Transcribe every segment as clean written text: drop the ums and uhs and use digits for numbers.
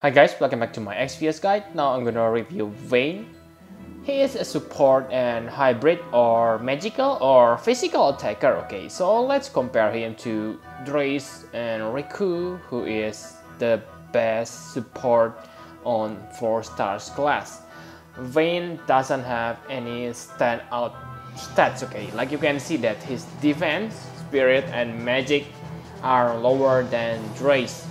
Hi guys, welcome back to my Exvius guide. Now I'm gonna review Vayne. He is a support and hybrid or magical or physical attacker. Okay, so let's compare him to Drace and Riku, who is the best support on 4 stars class. Vayne doesn't have any standout stats. Okay, like you can see that his defense, spirit and magic are lower than Drace.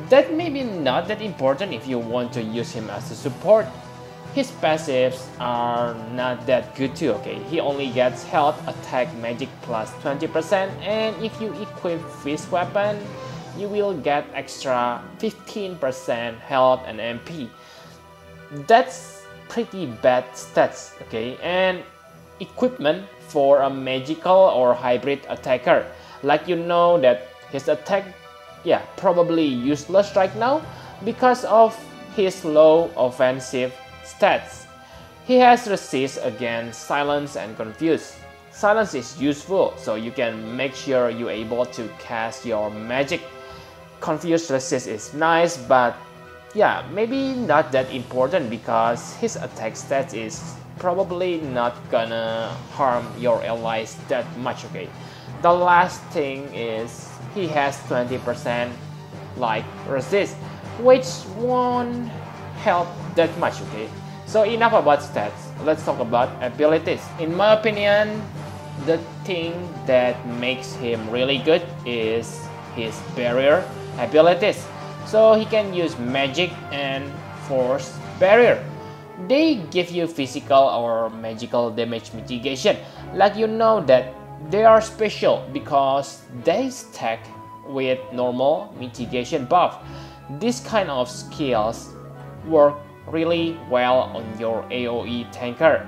That may be not that important if you want to use him as a support. His passives are not that good too, okay? He only gets health, attack, magic plus 20%, and if you equip Fist Weapon, you will get extra 15% health and MP. That's pretty bad stats, okay? And equipment for a magical or hybrid attacker. Like you know that his attack probably useless right now because of his low offensive stats. He has resist against silence and confuse. Silence is useful, so you can make sure you're able to cast your magic. Confuse resist is nice, but maybe not that important because his attack stats is probably not gonna harm your allies that much, okay? The last thing is he has 20% like resist, which won't help that much, okay? So enough about stats, let's talk about abilities. In my opinion, the thing that makes him really good is his barrier abilities. So he can use magic and force barrier. They give you physical or magical damage mitigation. Like you know that they are special because they stack with normal mitigation buff. This kind of skills work really well on your AoE tanker.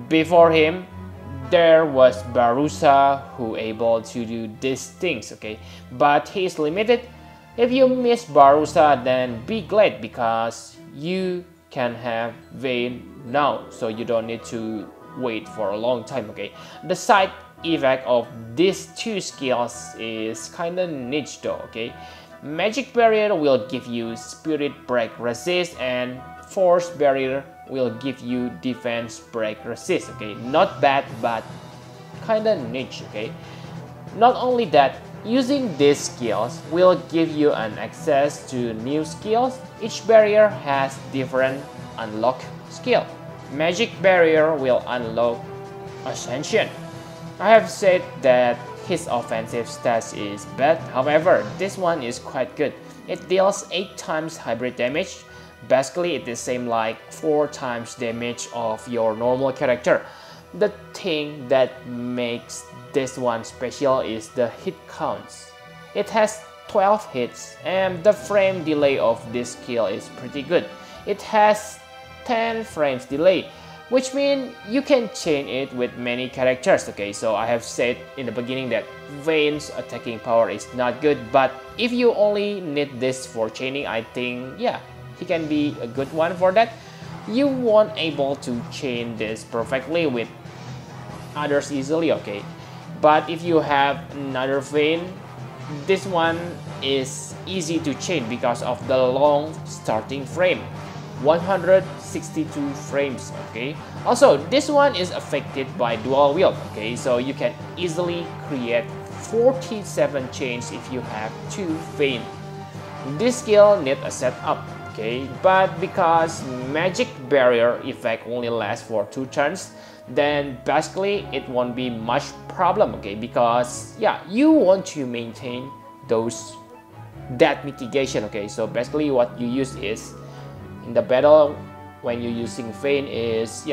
Before him, there was Barusa who able to do these things, okay? But he's limited. If you miss Barusa, then be glad because you can have Vayne now, so you don't need to wait for a long time, okay? The side effect of these two skills is kinda niche though, okay? Magic barrier will give you spirit break resist and force barrier will give you defense break resist, okay? Not bad, but kinda niche, okay? Not only that, using these skills will give you an access to new skills. Each barrier has different unlock skill. Magic barrier will unlock Ascension. I have said that his offensive stats is bad, however, this one is quite good. It deals 8 times hybrid damage. Basically, it is same like 4 times damage of your normal character. The thing that makes this one special is the hit counts. It has 12 hits and the frame delay of this skill is pretty good. It has 10 frames delay, which means you can chain it with many characters, okay? So I have said in the beginning that Vayne's attacking power is not good, but if you only need this for chaining, I think he can be a good one for that. You won't able to chain this perfectly with others easily, okay? But if you have another Vayne, this one is easy to chain because of the long starting frame. 162 frames, okay? Also, this one is affected by dual wield, okay? So you can easily create 47 chains if you have 2 Vayne. This skill needs a setup, okay? But because magic barrier effect only lasts for 2 turns, then basically it won't be much problem, okay? Because you want to maintain that mitigation, okay? So basically what you use is in the battle when you're using Vayne is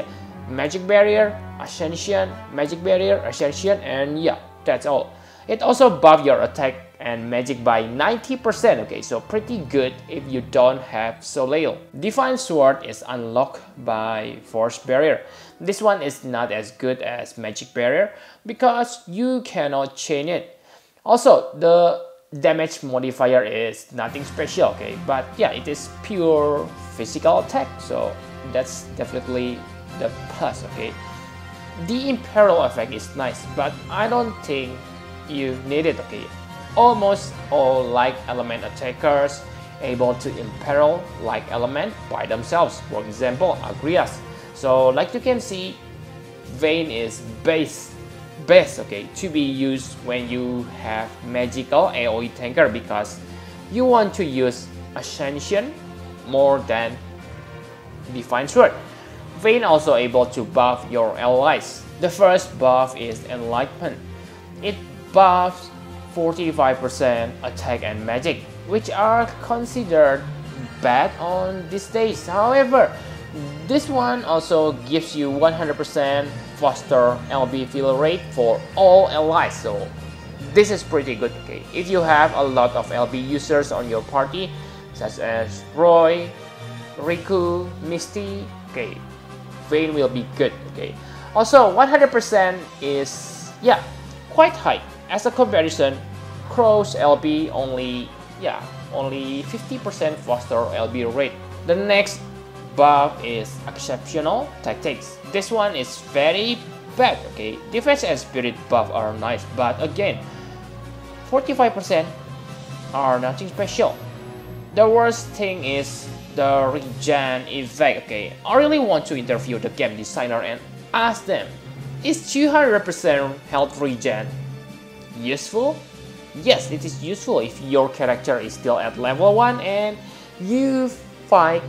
magic barrier, ascension, magic barrier, ascension, and that's all. It also buff your attack and magic by 90%, okay? So pretty good if you don't have Soleil. Divine Sword is unlocked by Force Barrier. This one is not as good as magic barrier because you cannot chain it. Also, the damage modifier is nothing special, okay? But it is pure physical attack, so that's definitely the plus, okay? The Imperial effect is nice, but I don't think you need it, okay? Almost all light element attackers able to imperil like element by themselves, for example Exvius. So like you can see, Vayne is best okay to be used when you have magical AoE tanker, because you want to use Ascension more than Divine Sword. Vayne also able to buff your allies. The first buff is Enlightenment. It buffs 45% attack and magic, which are considered bad on these days. However, this one also gives you 100% faster LB fill rate for all allies, so this is pretty good. Okay, if you have a lot of LB users on your party, such as Roy, Riku, Misty, okay, Vayne will be good. Okay, also 100% is quite high. As a comparison, Crow's LB only 50% faster LB rate. The next buff is Exceptional Tactics. This one is very bad. Okay, defense and spirit buff are nice, but again, 45% are nothing special. The worst thing is the regen effect. Okay, I really want to interview the game designer and ask them, is 200% health regen useful? Yes, it is useful if your character is still at level 1 and you fight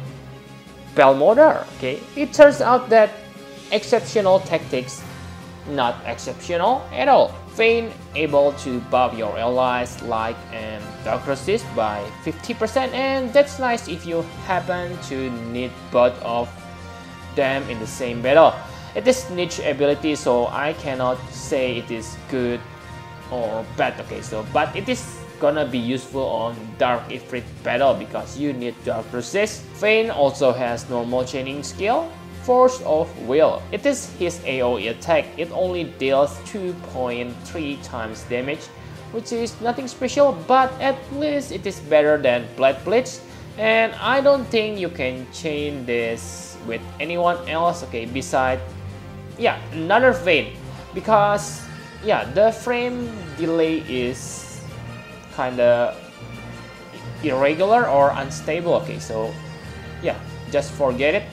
Belmodar. Okay, it turns out that Exceptional Tactics not exceptional at all. Vayne able to buff your allies like and Dark Resist by 50%, and that's nice if you happen to need both of them in the same battle. It is niche ability, so I cannot say it is good or bad. Okay, so but it is gonna be useful on Dark Ifrit battle because you need Dark Resist. Vayne also has normal chaining skill, Force of Will. It is his AoE attack. It only deals 2.3 times damage, which is nothing special, but at least it is better than Blade Blitz. And I don't think you can chain this with anyone else, okay, besides another Vayne, because the frame delay is kinda irregular or unstable. Okay, so just forget it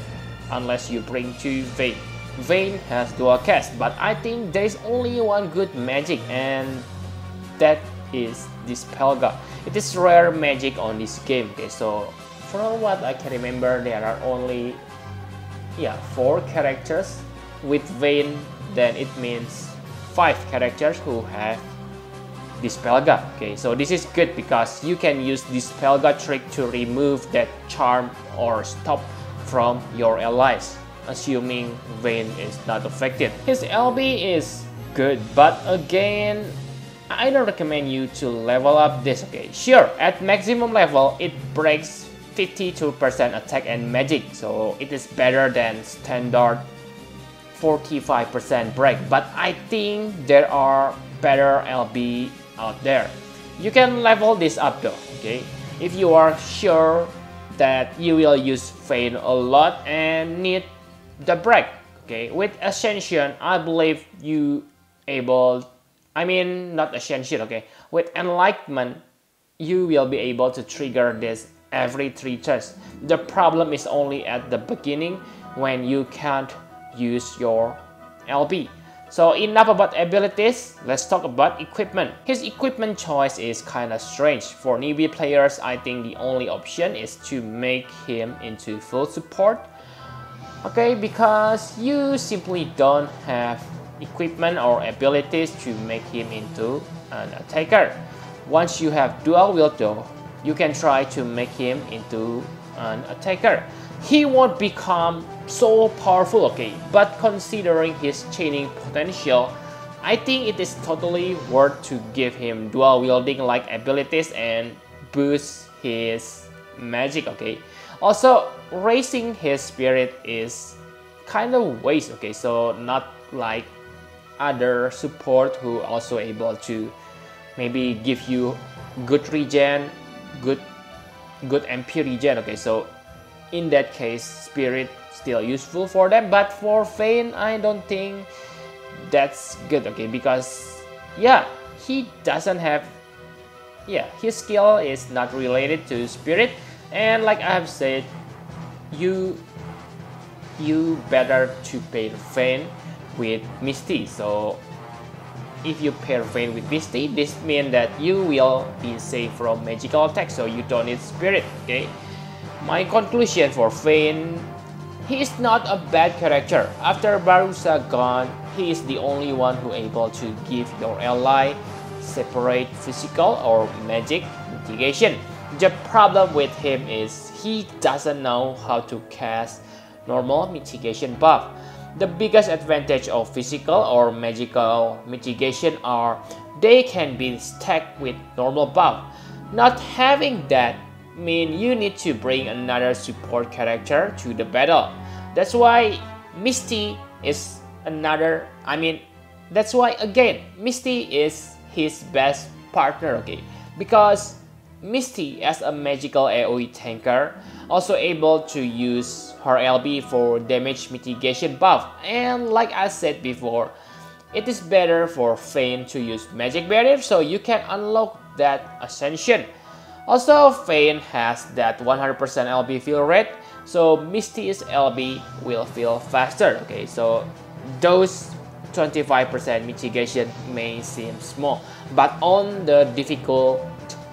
unless you bring two Vayne. Vayne has dual cast, but I think there is only one good magic, and that is Dispelga. It is rare magic on this game. Okay, so from what I can remember, there are only 4 characters with Vayne. Then it means 5 characters who have Dispelga. Okay, so this is good because you can use Dispelga trick to remove that charm or stop from your allies, assuming Vayne is not affected. His LB is good, but again, I don't recommend you to level up this. Okay, sure, at maximum level it breaks 52% attack and magic, so it is better than standard 45% break, but I think there are better LB out there. You can level this up though. Okay, if you are sure that you will use Vayne a lot and need the break. Okay, with Ascension, I believe you not Ascension, okay, with Enlightenment, you will be able to trigger this every 3 turns. The problem is only at the beginning when you can't use your LB. So enough about abilities, let's talk about equipment. His equipment choice is kinda strange. For newbie players, I think the only option is to make him into full support. Okay, because you simply don't have equipment or abilities to make him into an attacker. Once you have dual wield though, you can try to make him into an attacker. He won't become so powerful, okay, but considering his chaining potential, I think it is totally worth to give him dual wielding like abilities and boost his magic. Okay, also raising his spirit is kind of waste. Okay, so not like other support who also able to maybe give you good regen, good MP regen. Okay, so in that case, spirit still useful for them, but for Vayne, I don't think that's good. Okay, because he doesn't have his skill is not related to spirit, And like I have said, you better to pair Vayne with Misty. So if you pair Vayne with Misty, this means that you will be safe from magical attack, so you don't need spirit. Okay, my conclusion for Vayne, he is not a bad character. After Barusa gone, he is the only one who able to give your ally separate physical or magic mitigation. The problem with him is he doesn't know how to cast normal mitigation buff. The biggest advantage of physical or magical mitigation are they can be stacked with normal buff. Not having that means you need to bring another support character to the battle. That's why Misty is that's why again Misty is his best partner, okay? Because Misty as a magical AoE tanker also able to use her LB for damage mitigation buff, and like I said before, it is better for Vayne to use magic barrier so you can unlock that ascension. Also, Vayne has that 100% LB fill rate, so Misty's LB will fill faster. Okay, so those 25% mitigation may seem small, but on the difficult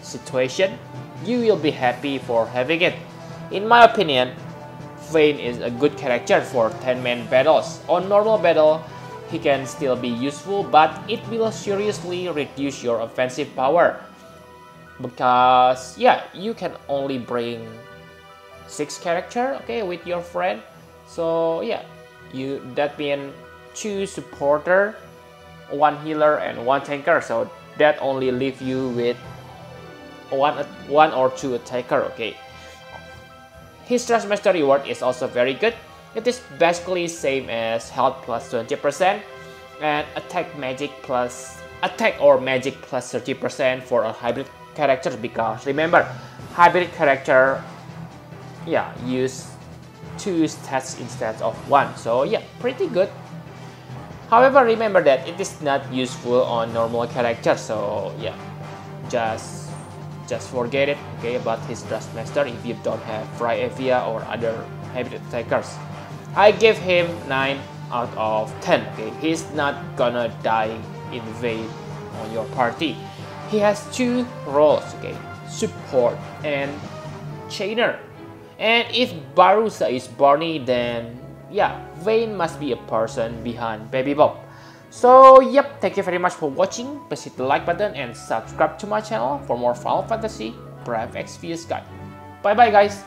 situation, you will be happy for having it. In my opinion, Vayne is a good character for 10-man battles. On normal battle, he can still be useful, but it will seriously reduce your offensive power. Because yeah, you can only bring 6 characters, okay, with your friend. So yeah, that means 2 supporter, 1 healer, and 1 tanker. So that only leave you with one or 2 attacker, okay. His Trust Master reward is also very good. It is basically same as health plus 20% and attack or magic plus 30% for a hybrid character, because remember, hybrid character use 2 stats instead of 1. So yeah, pretty good. However, remember that it is not useful on normal characters, so yeah, just forget it, okay, about his Trust Master if you don't have Evia or other hybrid attackers. I give him 9 out of 10, okay. He's not gonna die in vain on your party. He has 2 roles, okay, support and chainer. And if Barusa is Barney, then yeah, Vayne must be a person behind Baby Bob. So yep, thank you very much for watching. Please hit the like button and subscribe to my channel for more Final Fantasy Brave Exvius guide. Bye bye guys.